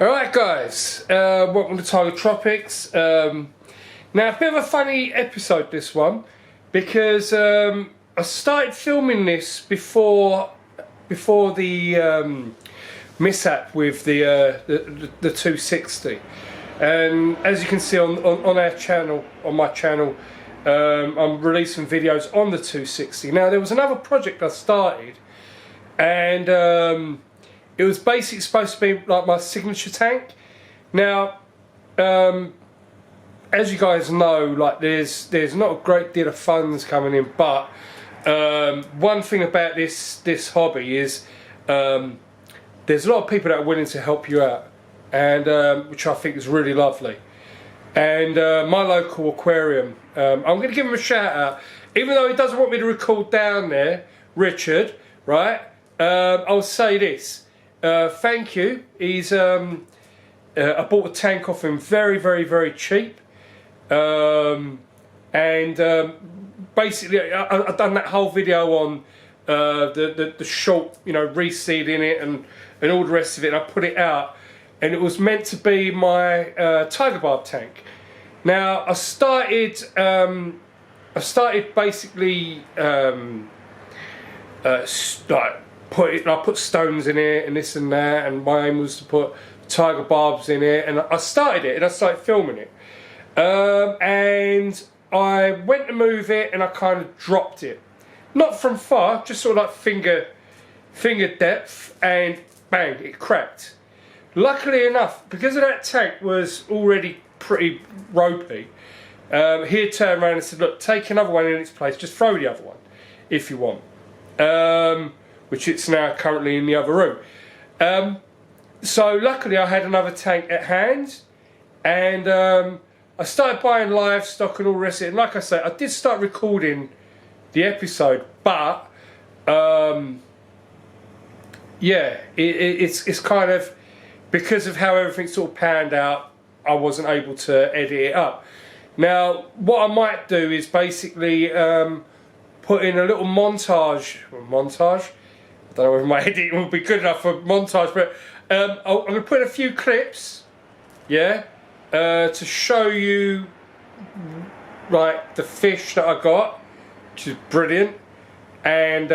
Alright guys, welcome to Tiger Tropics. Now a bit of a funny episode this one, because I started filming this before the mishap with the 260, and as you can see on our channel, on my channel, I'm releasing videos on the 260. Now there was another project I started, and it was basically supposed to be like my signature tank. Now, as you guys know, like there's not a great deal of funds coming in, but one thing about this hobby is there's a lot of people that are willing to help you out, and which I think is really lovely. And my local aquarium, I'm going to give him a shout out, even though he doesn't want me to record down there, Richard, right? I'll say this. Thank you. He's I bought a tank off him very cheap, and basically I've done that whole video on the short, you know, reseeding it and all the rest of it, and I put it out, and it was meant to be my tiger barb tank. Now I started basically I put stones in it and this and that, and my aim was to put tiger barbs in it, and I started it and I started filming it, and I went to move it and I kind of dropped it, not from far, just sort of like finger depth, and bang, it cracked. Luckily enough, because of that tank was already pretty ropey, he had turned around and said, look, take another one in its place, just throw the other one if you want. Which it's now currently in the other room. So luckily I had another tank at hand, and I started buying livestock and all the rest of it. And like I say, I did start recording the episode, but yeah, it's kind of, because of how everything sort of panned out, I wasn't able to edit it up. Now what I might do is basically put in a little montage. I don't know whether my editing will be good enough for montage, but I'm going to put in a few clips, yeah, to show you like the fish that I got, which is brilliant, and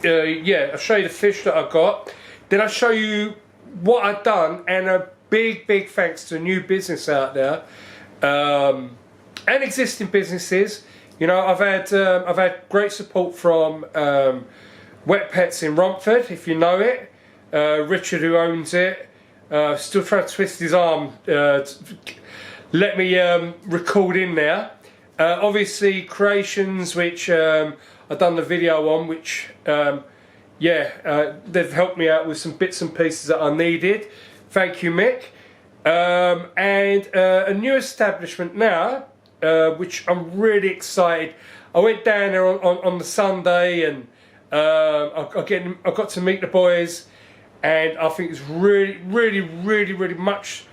yeah, I'll show you the fish that I got. Then I'll show you what I've done, and a big thanks to new business out there, and existing businesses. You know, I've had great support from Wet Pets in Romford, if you know it. Richard, who owns it, still trying to twist his arm let me record in there. Obviously Creations, which I've done the video on, which yeah, they've helped me out with some bits and pieces that I needed. Thank you, Mick. And a new establishment now, which I'm really excited. I went down there on the Sunday, and I got to meet the boys, and I think it's really much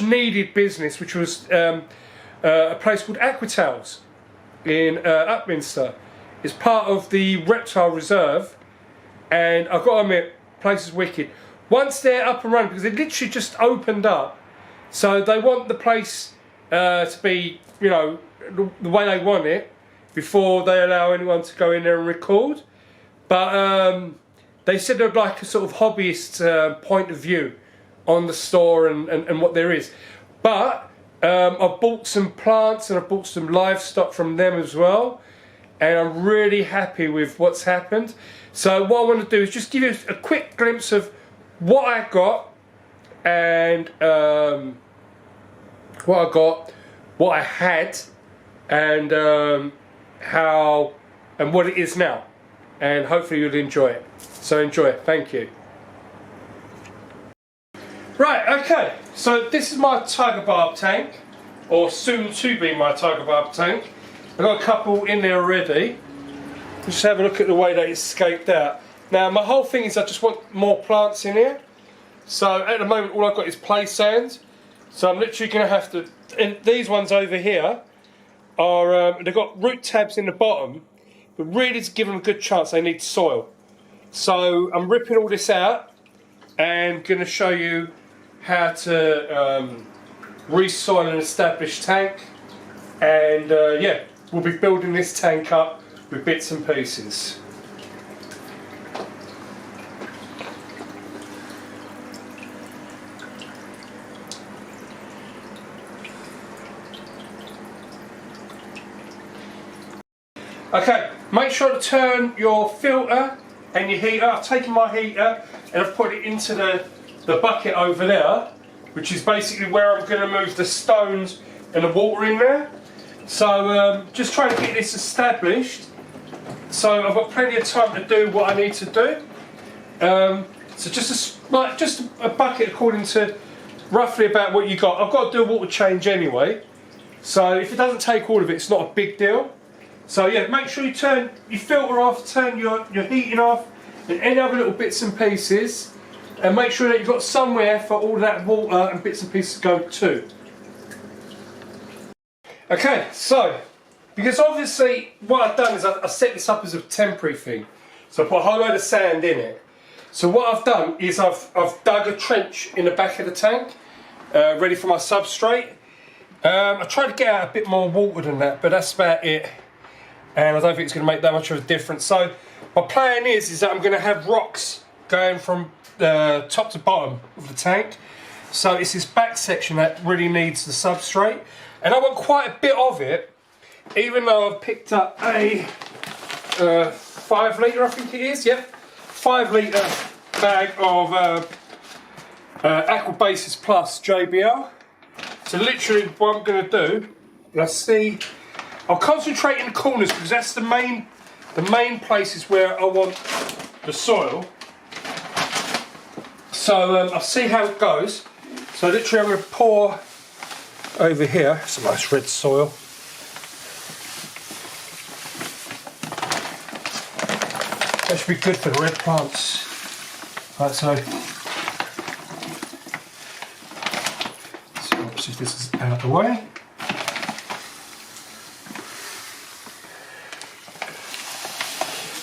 needed business, which was a place called Aquatales in Upminster. It's part of the Reptile Reserve, and I've got to admit, the place is wicked. Once they're up and running, because they literally just opened up, so they want the place to be, you know, the way they want it before they allow anyone to go in there and record. But they said they'd like a sort of hobbyist point of view on the store and what there is. But I've bought some plants and I've bought some livestock from them as well, and I'm really happy with what's happened. So what I want to do is just give you a quick glimpse of what I got, and what I had, and how and what it is now, and hopefully you'll enjoy it. So enjoy it. Thank you. Right, okay, so this is my tiger barb tank, or soon to be my tiger barb tank. I've got a couple in there already. Just have a look at the way they escaped out. Now my whole thing is I just want more plants in here. So at the moment all I've got is play sand. So I'm literally going to have to, and these ones over here are, they've got root tabs in the bottom, but really to give them a good chance they need soil. So I'm ripping all this out, and going to show you how to resoil an established tank. And yeah, we'll be building this tank up with bits and pieces. Okay, make sure to turn your filter and your heater. I've taken my heater and I've put it into the bucket over there, which is basically where I'm going to move the stones and the water in there. So just trying to get this established. So I've got plenty of time to do what I need to do. So just a bucket according to roughly about what you got. I've got to do a water change anyway. So if it doesn't take all of it, it's not a big deal. So yeah, make sure you turn your filter off, turn your heating off, and any other little bits and pieces, and make sure that you've got somewhere for all that water and bits and pieces to go to. Okay, so, because obviously what I've done is I set this up as a temporary thing. So I put a whole load of sand in it. So what I've done is I've dug a trench in the back of the tank, ready for my substrate. I tried to get out a bit more water than that, but that's about it. And I don't think it's going to make that much of a difference. So my plan is that I'm going to have rocks going from the top to bottom of the tank. So it's this back section that really needs the substrate. And I want quite a bit of it, even though I've picked up a 5 litre, I think it is, yep. 5 litre bag of Aquabasis Plus JBL. So literally what I'm going to do, let's see. I'll concentrate in the corners because that's the main places where I want the soil. So I'll see how it goes. So literally I'm going to pour over here some nice red soil. That should be good for the red plants. Right, so obviously this is out of the way.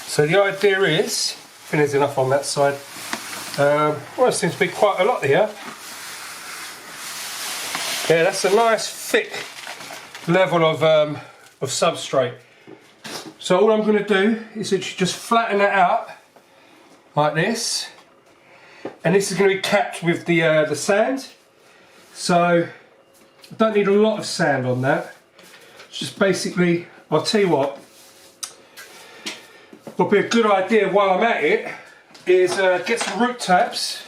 So the idea is, I think there's enough on that side. Well, there seems to be quite a lot here. Yeah, that's a nice thick level of substrate. So all I'm going to do is just flatten it out like this, and this is going to be capped with the sand. So I don't need a lot of sand on that. It's just basically, I'll tell you what. What'd be a good idea while I'm at it is get some root tabs,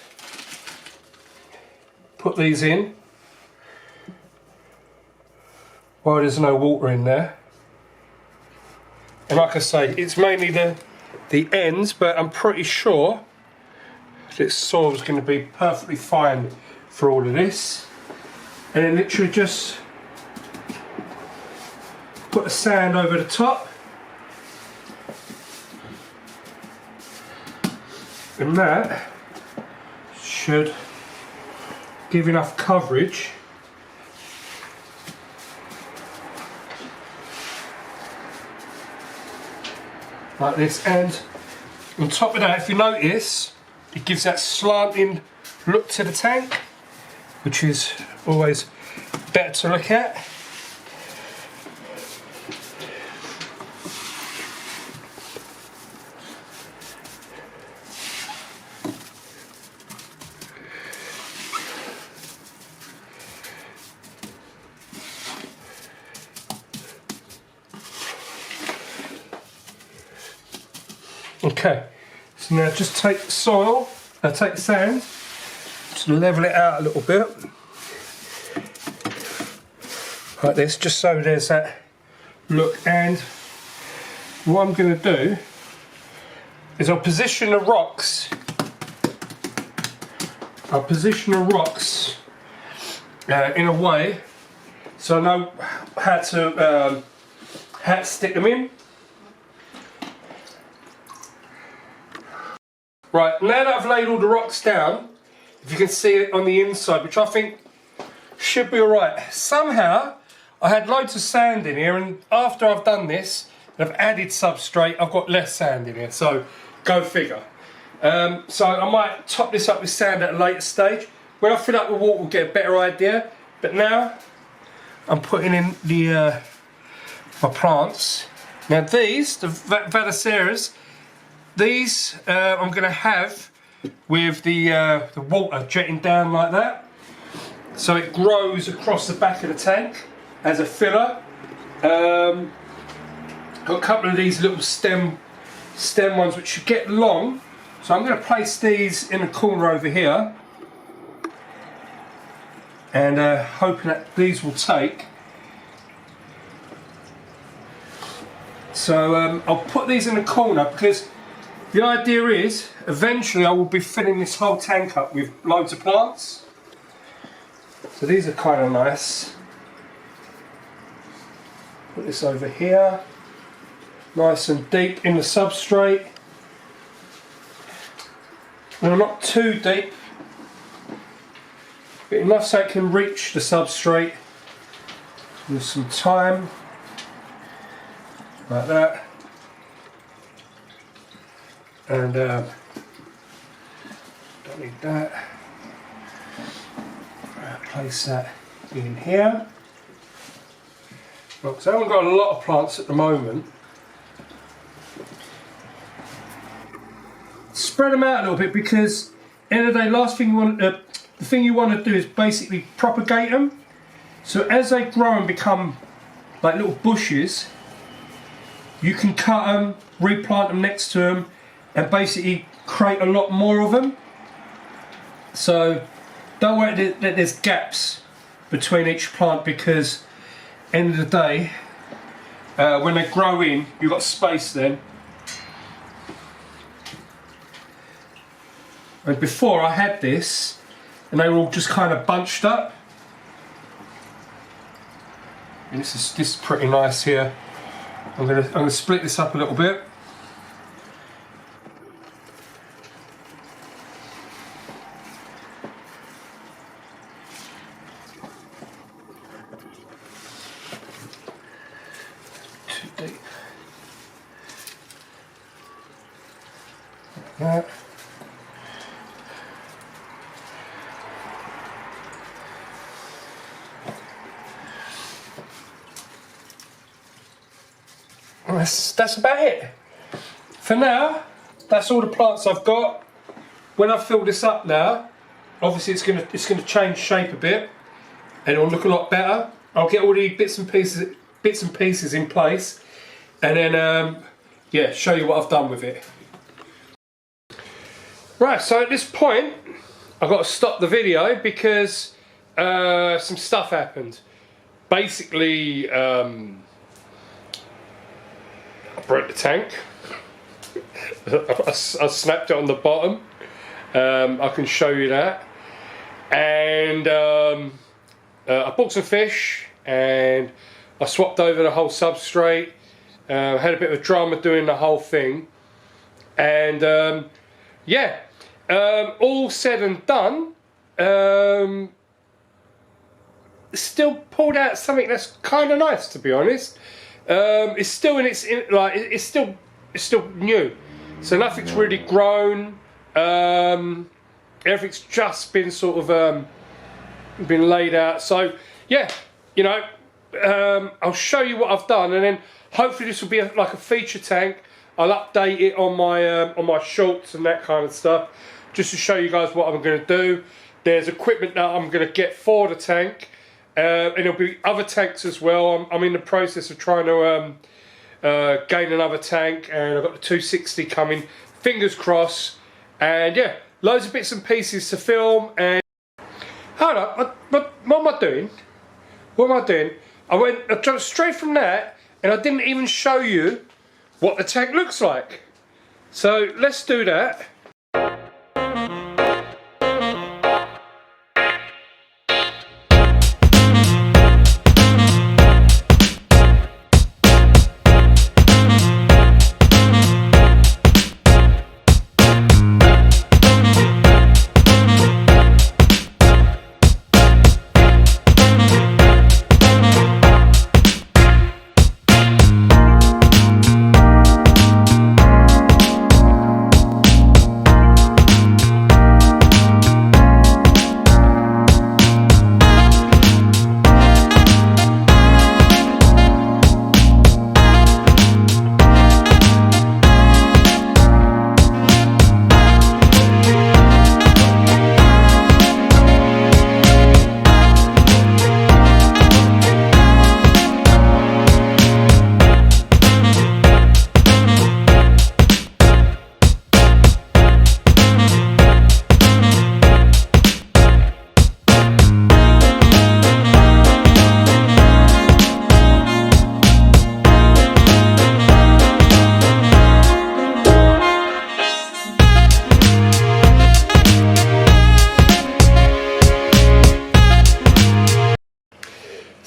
put these in while there's no water in there. And like I say, it's mainly the ends, but I'm pretty sure this soil's going to be perfectly fine for all of this. And then literally just put the sand over the top. And that should give enough coverage like this, and on top of that, if you notice, it gives that slanting look to the tank, which is always better to look at. Okay, so now just take the soil, take the sand, just level it out a little bit, like this, just so there's that look. And what I'm going to do is I'll position the rocks. In a way so I know how to stick them in. Right, now that I've laid all the rocks down, if you can see it on the inside, which I think should be alright. Somehow, I had loads of sand in here, and after I've done this, and I've added substrate, I've got less sand in here, so go figure. So I might top this up with sand at a later stage. When I fill up with water, we'll get a better idea. But now I'm putting in the my plants. Now these, the Vadaceras, these I'm going to have with the water jetting down like that, so it grows across the back of the tank as a filler. Got a couple of these little stem ones which should get long, so I'm going to place these in a corner over here, and hoping that these will take. So I'll put these in a corner because the idea is eventually I will be filling this whole tank up with loads of plants. So these are kind of nice. Put this over here, nice and deep in the substrate. Well, not too deep, but enough so it can reach the substrate with some time, like that. And don't need that. Place that in here. Because I haven't got a lot of plants at the moment. Spread them out a little bit because, end of the day, last thing you want, the thing you want to do is basically propagate them. So as they grow and become like little bushes, you can cut them, replant them next to them, and basically create a lot more of them. So don't worry that there's gaps between each plant, because end of the day, when they grow in, you've got space then. And before I had this, and they were all just kind of bunched up. And this is pretty nice here. I'm gonna split this up a little bit. Too deep. Like that. That's about it. For now, that's all the plants I've got. When I fill this up now, obviously it's gonna change shape a bit, and it'll look a lot better. I'll get all the bits and pieces in place, and then yeah, show you what I've done with it. Right, so at this point, I've got to stop the video because some stuff happened. Basically, I broke the tank. I snapped it on the bottom. I can show you that. And I bought some fish and I swapped over the whole substrate. Had a bit of drama doing the whole thing. And yeah, all said and done, still pulled out something that's kind of nice, to be honest. It's still in its it's still new, so nothing's really grown. Everything's just been sort of been laid out. So yeah, you know, I'll show you what I've done, and then hopefully this will be like a feature tank. I'll update it on my shorts and that kind of stuff, just to show you guys what I'm going to do. There's equipment that I'm going to get for the tank. And there'll be other tanks as well. I'm in the process of trying to gain another tank, and I've got the 260 coming. Fingers crossed. And yeah, loads of bits and pieces to film. And hold up, what am I doing? What am I doing? I jumped straight from that, and I didn't even show you what the tank looks like. So let's do that.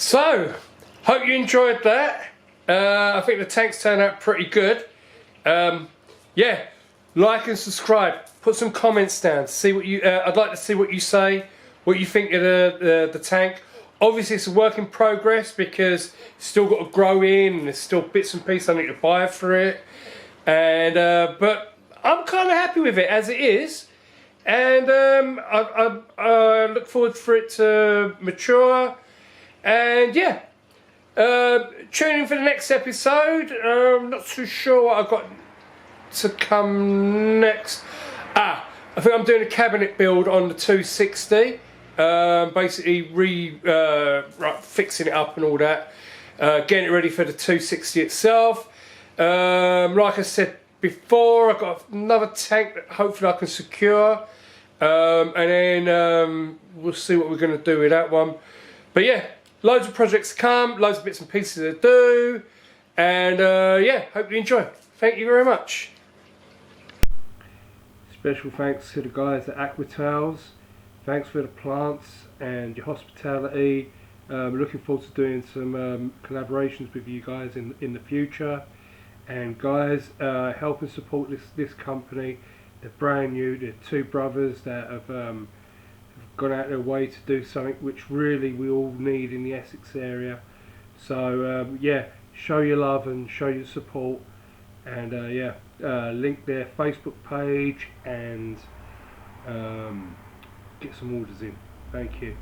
So, hope you enjoyed that. I think the tanks turned out pretty good. Yeah, like and subscribe. Put some comments down. See what you. I'd like to see what you say. What you think of the tank. Obviously, it's a work in progress because it's still got to grow in. And there's still bits and pieces I need to buy for it. And but I'm kind of happy with it as it is. And I look forward for it to mature. And yeah, tune in for the next episode. I'm not too sure what I've got to come next. I think I'm doing a cabinet build on the 260. Basically fixing it up and all that. Getting it ready for the 260 itself. Like I said before, I've got another tank that hopefully I can secure. And then we'll see what we're going to do with that one. But yeah, loads of projects to come, loads of bits and pieces to do. And yeah, hope you enjoy. Thank you very much. Special thanks to the guys at Aquatales. Thanks for the plants and your hospitality. Looking forward to doing some collaborations with you guys in the future. And guys, help and support this company. They're brand new. They're two brothers that have gone out their way to do something which really we all need in the Essex area. So yeah, show your love and show your support. And yeah, link their Facebook page and get some orders in. Thank you.